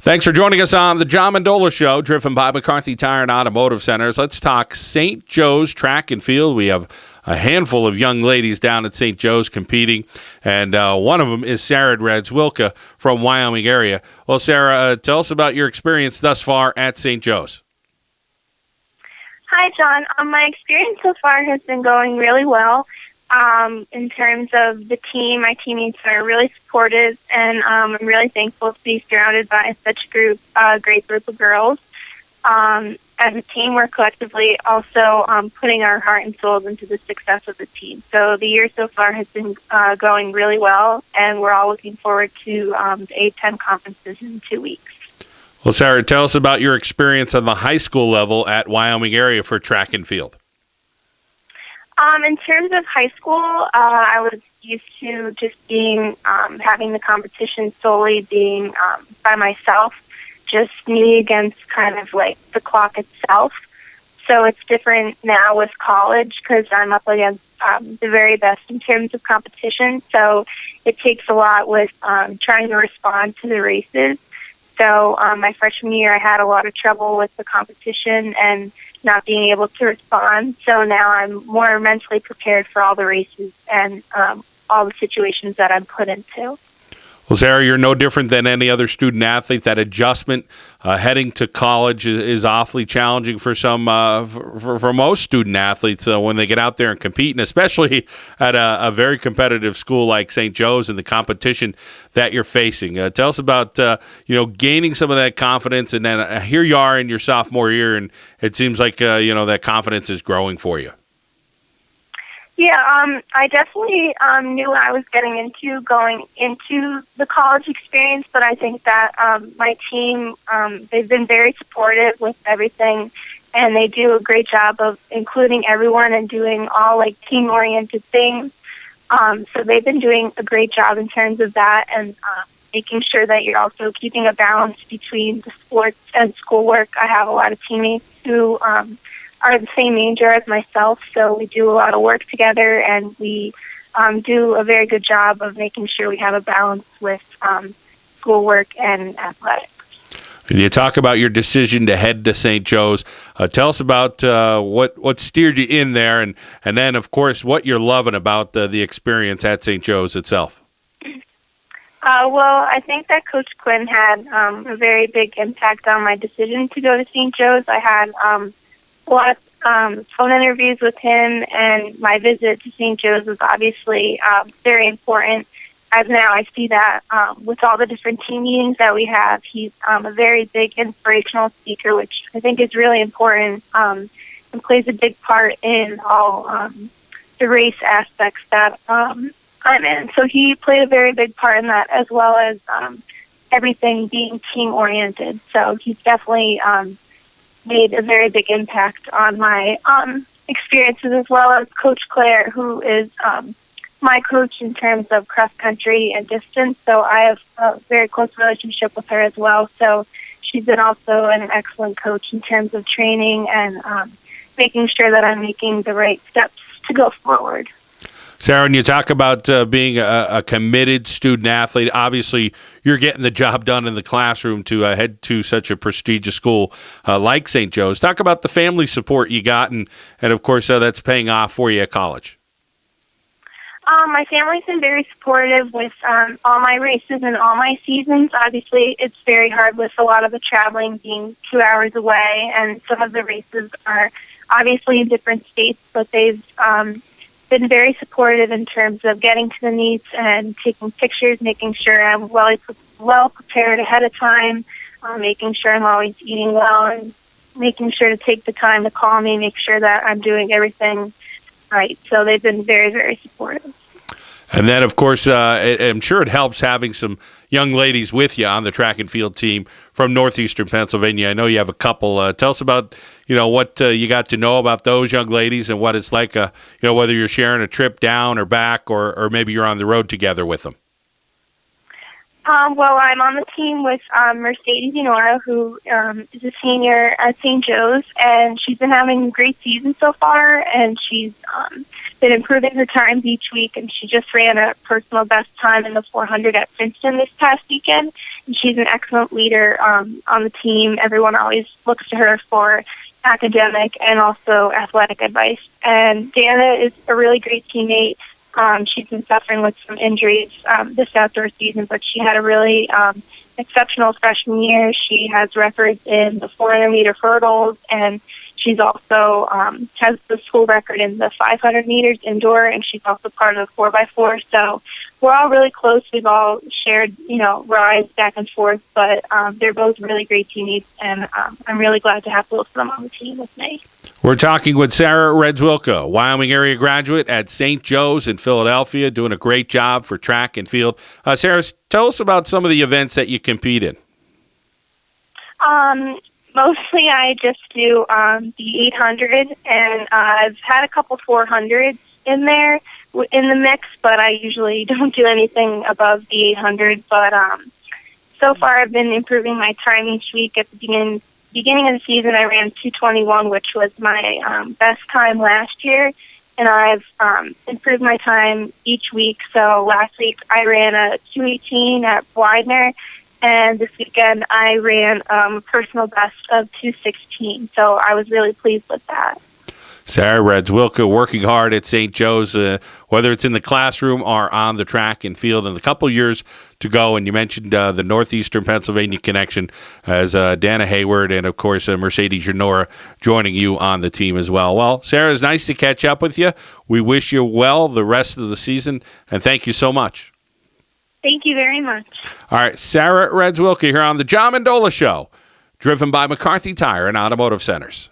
Thanks for joining us on the John Mendola Show, driven by McCarthy Tire and Automotive Centers. Let's talk St. Joe's track and field. We have a handful of young ladies down at St. Joe's competing, and one of them is Sara Radzwilka from Wyoming area. Well, Sara, tell us about your experience thus far at St. Joe's. Hi, John. My experience so far has been going really well. In terms of the team, my teammates are really supportive, and I'm really thankful to be surrounded by such a great group of girls. As a team, we're collectively also putting our heart and souls into the success of the team. So the year so far has been going really well, and we're all looking forward to the A-10 conferences in 2 weeks. Well, Sara, tell us about your experience on the high school level at Wyoming area for track and field. In terms of high school, I was used to just being, having the competition solely being by myself, just me against kind of like the clock itself. So it's different now with college because I'm up against the very best in terms of competition. So it takes a lot with trying to respond to the races. So my freshman year, I had a lot of trouble with the competition and not being able to respond. So now I'm more mentally prepared for all the races and all the situations that I'm put into. Well, Sara, you're no different than any other student athlete. That adjustment heading to college is awfully challenging for some, for most student athletes when they get out there and compete, and especially at a very competitive school like St. Joe's and the competition that you're facing. Tell us about gaining some of that confidence, and then here you are in your sophomore year, and it seems like that confidence is growing for you. Yeah, I definitely knew what I was getting into going into the college experience, but I think that my team, they've been very supportive with everything, and they do a great job of including everyone and doing all like team-oriented things. So they've been doing a great job in terms of that and making sure that you're also keeping a balance between the sports and schoolwork. I have a lot of teammates who are the same major as myself, so we do a lot of work together, and we do a very good job of making sure we have a balance with schoolwork and athletics. And you talk about your decision to head to St. Joe's. Tell us about what steered you in there, and then, of course, what you're loving about the experience at St. Joe's itself. Well, I think that Coach Quinn had a very big impact on my decision to go to St. Joe's. I had a lot of phone interviews with him, and my visit to St. Joe's was obviously very important. As now I see that with all the different team meetings that we have, he's a very big inspirational speaker, which I think is really important and plays a big part in all the race aspects that I'm in. So he played a very big part in that, as well as everything being team-oriented. So he's definitely made a very big impact on my experiences, as well as Coach Claire, who is my coach in terms of cross-country and distance. So I have a very close relationship with her as well. So she's been also an excellent coach in terms of training and making sure that I'm making the right steps to go forward. Sara, when you talk about being a committed student athlete, obviously you're getting the job done in the classroom to head to such a prestigious school like St. Joe's. Talk about the family support you got, and of course that's paying off for you at college. My family's been very supportive with all my races and all my seasons. Obviously, it's very hard with a lot of the traveling being 2 hours away, and some of the races are obviously in different states, but they've been very supportive in terms of getting to the meets and taking pictures, making sure I'm well prepared ahead of time, making sure I'm always eating well, and making sure to take the time to call me, make sure that I'm doing everything right. So they've been very, very supportive. And then, of course, I'm sure it helps having some young ladies with you on the track and field team from Northeastern Pennsylvania. I know you have a couple. Tell us about, what you got to know about those young ladies and what it's like, whether you're sharing a trip down or back, or maybe you're on the road together with them. Well, I'm on the team with Mercedes Yanora, who is a senior at St. Joe's, and she's been having a great season so far, and she's been improving her times each week, and she just ran a personal best time in the 400 at Princeton this past weekend, and she's an excellent leader on the team. Everyone always looks to her for academic and also athletic advice, and Dannah is a really great teammate. She's been suffering with some injuries this outdoor season, but she had a really exceptional freshman year. She has records in the 400-meter hurdles, and she's also has the school record in the 500 meters indoor, and she's also part of the 4x4. So we're all really close. We've all shared, rides back and forth, but they're both really great teammates, and I'm really glad to have both of them on the team with me. We're talking with Sara Radzwilka, Wyoming area graduate at St. Joe's in Philadelphia, doing a great job for track and field. Sara, tell us about some of the events that you compete in. Mostly I just do the 800, and I've had a couple 400s in there in the mix, but I usually don't do anything above the 800. But so far I've been improving my time each week. At the beginning of the season, I ran 2:21, which was my best time last year, and I've improved my time each week. So last week I ran a 2:18 at Widener, and this weekend I ran a personal best of 2:16. So I was really pleased with that. Sara Radzwilka working hard at St. Joe's, whether it's in the classroom or on the track and field, and a couple years to go. And you mentioned the Northeastern Pennsylvania connection as Dannah Hayward and, of course, Mercedes Yanora joining you on the team as well. Well, Sara, it's nice to catch up with you. We wish you well the rest of the season, and thank you so much. Thank you very much. All right, Sara Radzwilka here on the John Mendola Show, driven by McCarthy Tire and Automotive Centers.